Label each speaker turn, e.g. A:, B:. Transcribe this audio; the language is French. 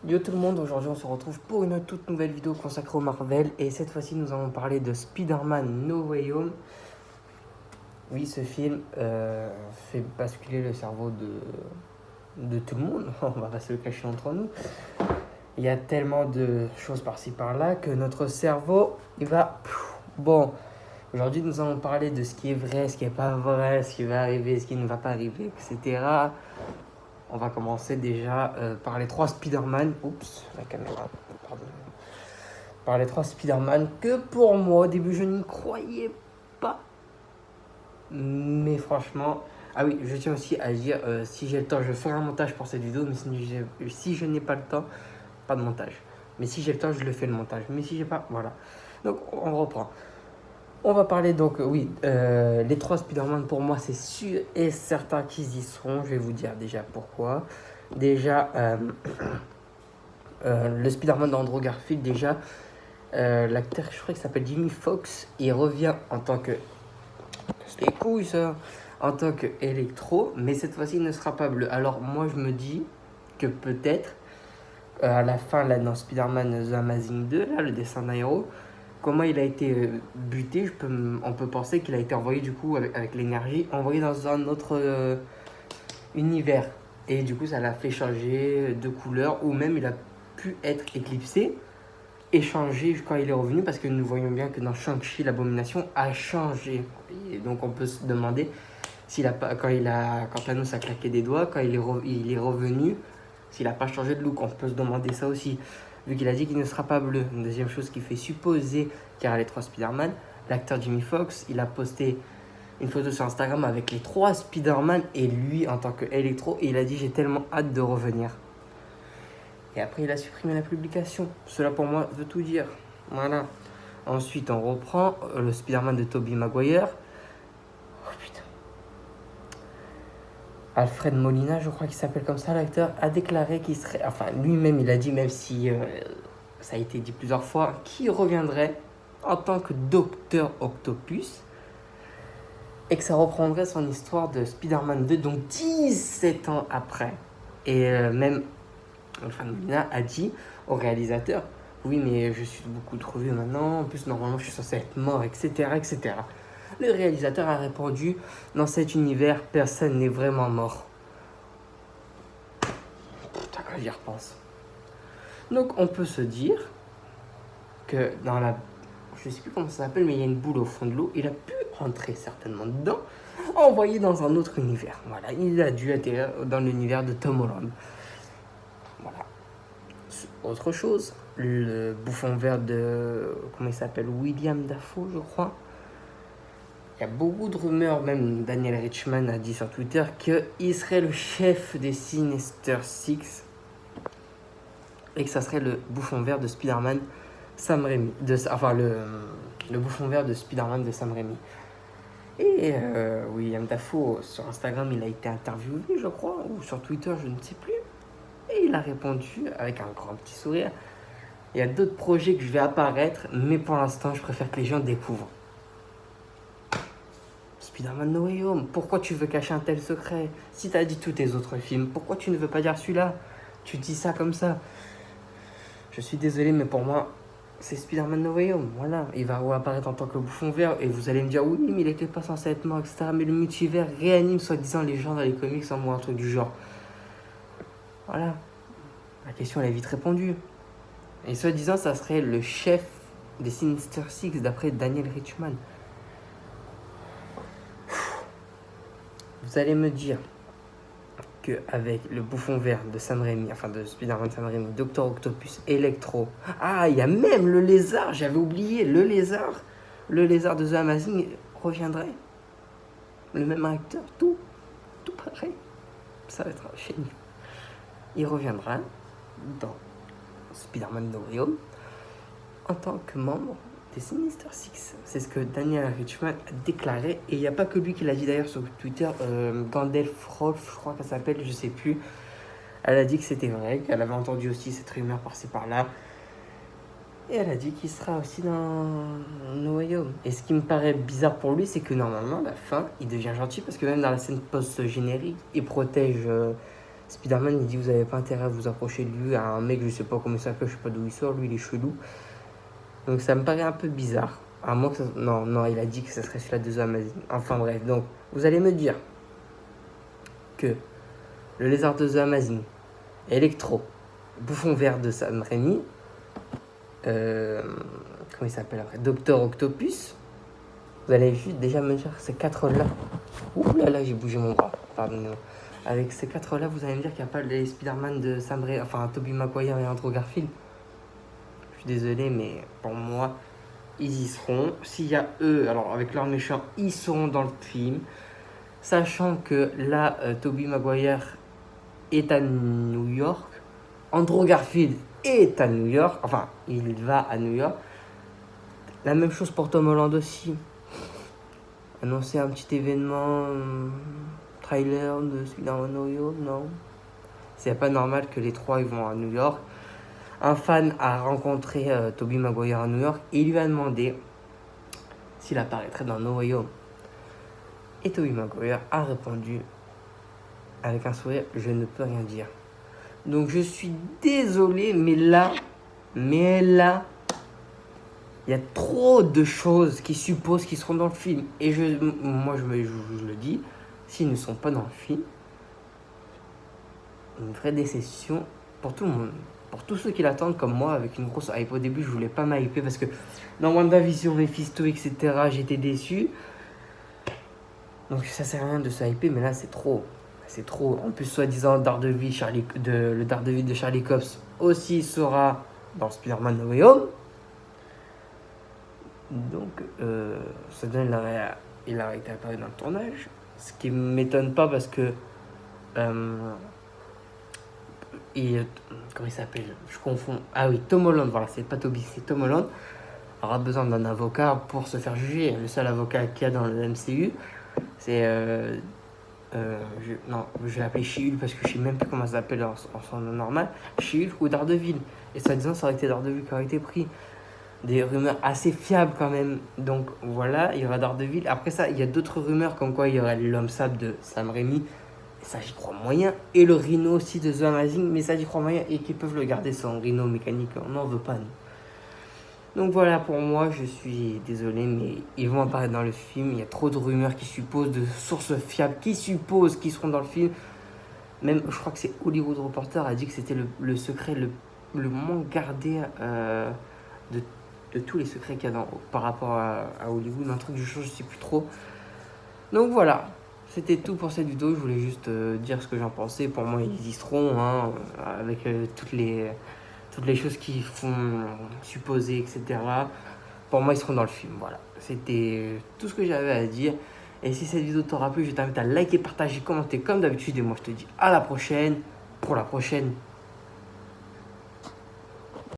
A: Yo tout le monde, aujourd'hui on se retrouve pour une toute nouvelle vidéo consacrée au Marvel et cette fois-ci nous allons parler de Spider-Man No Way Home. Oui, ce film fait basculer le cerveau de tout le monde, on va pas se le cacher entre nous. Il y a tellement de choses par-ci par-là que notre cerveau il va... Bon, aujourd'hui nous allons parler de ce qui est vrai, ce qui est pas vrai, ce qui va arriver, ce qui ne va pas arriver, etc. On va commencer déjà par les trois Spider-Man. Oups, la caméra, pardon. Par les trois Spider-Man que pour moi, au début, je n'y croyais pas. Mais franchement... Ah oui, je tiens aussi à dire, si j'ai le temps, je ferai un montage pour cette vidéo. Mais si je n'ai pas le temps, pas de montage. Mais si j'ai le temps, je le fais le montage. Mais si j'ai pas, voilà. Donc, on reprend. On va parler donc, les trois Spider-Man pour moi, c'est sûr et certain qu'ils y seront. Je vais vous dire déjà pourquoi. Déjà, le Spider-Man d'Andrew Garfield, déjà, l'acteur, je crois qu'il s'appelle Jimmy Fox, il revient en tant que... C'est les couilles ça. En tant que Electro, mais cette fois-ci il ne sera pas bleu. Alors moi je me dis que peut-être, à la fin là dans Spider-Man The Amazing 2, là, le dessin d'un héros, comment il a été buté, on peut penser qu'il a été envoyé du coup avec l'énergie, envoyé dans un autre univers. Et du coup ça l'a fait changer de couleur, ou même il a pu être éclipsé et changé quand il est revenu, parce que nous voyons bien que dans Shang-Chi, l'abomination a changé. Et donc on peut se demander s'il a pas, quand Thanos a claqué des doigts, quand il est revenu, s'il n'a pas changé de look. On peut se demander ça aussi, vu qu'il a dit qu'il ne sera pas bleu. Une deuxième chose qui fait supposer qu'il y aura les trois Spider-Man, l'acteur Jimmy Fox, il a posté une photo sur Instagram avec les trois Spider-Man et lui en tant que Electro, et il a dit j'ai tellement hâte de revenir. Et après il a supprimé la publication. Cela pour moi veut tout dire. Voilà. Ensuite on reprend le Spider-Man de Tobey Maguire. Oh putain. Alfred Molina, je crois qu'il s'appelle comme ça, l'acteur, a déclaré qu'il serait... Enfin, lui-même, il a dit, même si ça a été dit plusieurs fois, qu'il reviendrait en tant que Docteur Octopus et que ça reprendrait son histoire de Spider-Man 2, donc 17 ans après. Et même Alfred Molina a dit au réalisateur, oui, mais je suis beaucoup trop vieux maintenant, en plus, normalement, je suis censé être mort, etc., etc. Le réalisateur a répondu, dans cet univers, personne n'est vraiment mort. Putain, quand j'y repense. Donc, on peut se dire que dans la... Je sais plus comment ça s'appelle, mais il y a une boule au fond de l'eau. Il a pu rentrer certainement dedans, envoyé dans un autre univers. Voilà, il a dû atterrir dans l'univers de Tom Holland. Voilà. Autre chose, le bouffon vert de... Comment il s'appelle? William Dafoe, je crois. Il y a beaucoup de rumeurs, même Daniel Richman a dit sur Twitter qu'il serait le chef des Sinister Six et que ça serait le bouffon vert de Spider-Man Sam Raimi. Le bouffon vert de Spider-Man de Sam Raimi. Et William Dafoe, sur Instagram, il a été interviewé, je crois, ou sur Twitter, je ne sais plus. Et il a répondu avec un grand petit sourire. Il y a d'autres projets que je vais apparaître, mais pour l'instant, je préfère que les gens découvrent. Spider-Man No Way Home, pourquoi tu veux cacher un tel secret? Si t'as dit tous tes autres films, pourquoi tu ne veux pas dire celui-là? Tu dis ça comme ça. Je suis désolé, mais pour moi, c'est Spider-Man No Way Home. Voilà, il va apparaître en tant que bouffon vert et vous allez me dire, oui, mais il était pas censé être mort, etc. Mais le multivers réanime soi-disant les gens dans les comics en moi, un truc du genre. Voilà, la question elle est vite répondue. Et soi-disant, ça serait le chef des Sinister Six d'après Daniel Richman. Vous allez me dire qu'avec le bouffon vert de Sam Raimi, enfin de Spider-Man Sam Raimi, Docteur Octopus, Electro, ah, il y a même le lézard, j'avais oublié, le lézard de The Amazing reviendrait. Le même acteur, tout pareil. Ça va être génial. Il reviendra dans Spider-Man No Way Home en tant que membre des Sinister Six. C'est ce que Daniel Richman a déclaré. Et il n'y a pas que lui qui l'a dit d'ailleurs sur Twitter. Gandalf Rolf, je crois qu'elle s'appelle, je sais plus. Elle a dit que c'était vrai, qu'elle avait entendu aussi cette rumeur par-ci par-là. Et elle a dit qu'il sera aussi dans No Way Home. Et ce qui me paraît bizarre pour lui, c'est que normalement, à la fin, il devient gentil. Parce que même dans la scène post-générique, il protège Spider-Man, il dit vous avez pas intérêt à vous approcher de lui, à un mec, je sais pas comment il s'appelle, je sais pas d'où il sort, lui il est chelou. Donc ça me paraît un peu bizarre. À moins que ça... Non, il a dit que ça serait celui-là de The Amazing. Enfin bref, donc vous allez me dire que le lézard de The Amazing, Electro, Bouffon vert de Sam Raimi, comment il s'appelle après, Docteur Octopus, vous allez juste déjà me dire ces 4-là. Ouh là là, j'ai bougé mon bras, pardonnez-moi. Avec ces 4-là, vous allez me dire qu'il n'y a pas les Spider-Man de Sam Raimi, enfin Tobey Maguire et Andrew Garfield. Je suis désolé, mais pour moi, ils y seront. S'il y a eux, alors avec leurs méchants, ils seront dans le film. Sachant que là, Tobey Maguire est à New York. Andrew Garfield est à New York. Enfin, il va à New York. La même chose pour Tom Holland aussi. Annoncer un petit événement, trailer de Spider-Man No Way Home, non. C'est pas normal que les trois ils vont à New York. Un fan a rencontré Tobey Maguire à New York et il lui a demandé s'il apparaîtrait dans No Way Home. Et Tobey Maguire a répondu avec un sourire, je ne peux rien dire. Donc je suis désolé, mais là, il y a trop de choses qui supposent qu'ils seront dans le film. Et moi, je le dis, s'ils ne sont pas dans le film, une vraie déception pour tout le monde. Pour tous ceux qui l'attendent comme moi, avec une grosse hype. Au début, je voulais pas m'hyper parce que dans WandaVision, Mephisto, etc., j'étais déçu. Donc ça sert à rien de se hyper, mais là, c'est trop. C'est trop. En plus, soi-disant, le Daredevil de Charlie Cox aussi sera dans Spider-Man No Way Home. Donc, ça donne il a été apparu dans le tournage. Ce qui ne m'étonne pas parce que. Comment il s'appelle? Je confonds. Ah oui, Tom Holland, voilà, c'est pas Toby, c'est Tom Holland. Aura besoin d'un avocat pour se faire juger. Le seul avocat qu'il y a dans le MCU, c'est. Je vais l'appeler She-Hulk parce que je sais même plus comment ça s'appelle en son nom normal. She-Hulk ou Daredevil. Et soi-disant, ça aurait été Daredevil qui aurait été pris. Des rumeurs assez fiables quand même. Donc voilà, il y aura Daredevil. Après ça, il y a d'autres rumeurs comme quoi il y aurait l'homme sable de Sam Raimi. Et ça, j'y crois moyen. Et le Rhino aussi de The Amazing. Mais ça, j'y crois moyen. Et qu'ils peuvent le garder son Rhino mécanique. On n'en veut pas, nous. Donc voilà, pour moi, je suis désolé, mais ils vont apparaître dans le film. Il y a trop de rumeurs qui supposent, de sources fiables qui supposent qu'ils seront dans le film. Même, je crois que c'est Hollywood Reporter a dit que c'était le secret le moins gardé de tous les secrets qu'il y a par rapport à Hollywood. Un truc, je sais plus trop. Donc voilà, c'était tout pour cette vidéo. Je voulais juste dire ce que j'en pensais. Pour moi, ils y seront, hein, avec toutes les choses qui font supposer, etc. Pour moi, ils seront dans le film. Voilà, c'était tout ce que j'avais à dire. Et si cette vidéo t'aura plu, je t'invite à liker, partager, commenter comme d'habitude. Et moi, je te dis à la prochaine pour la prochaine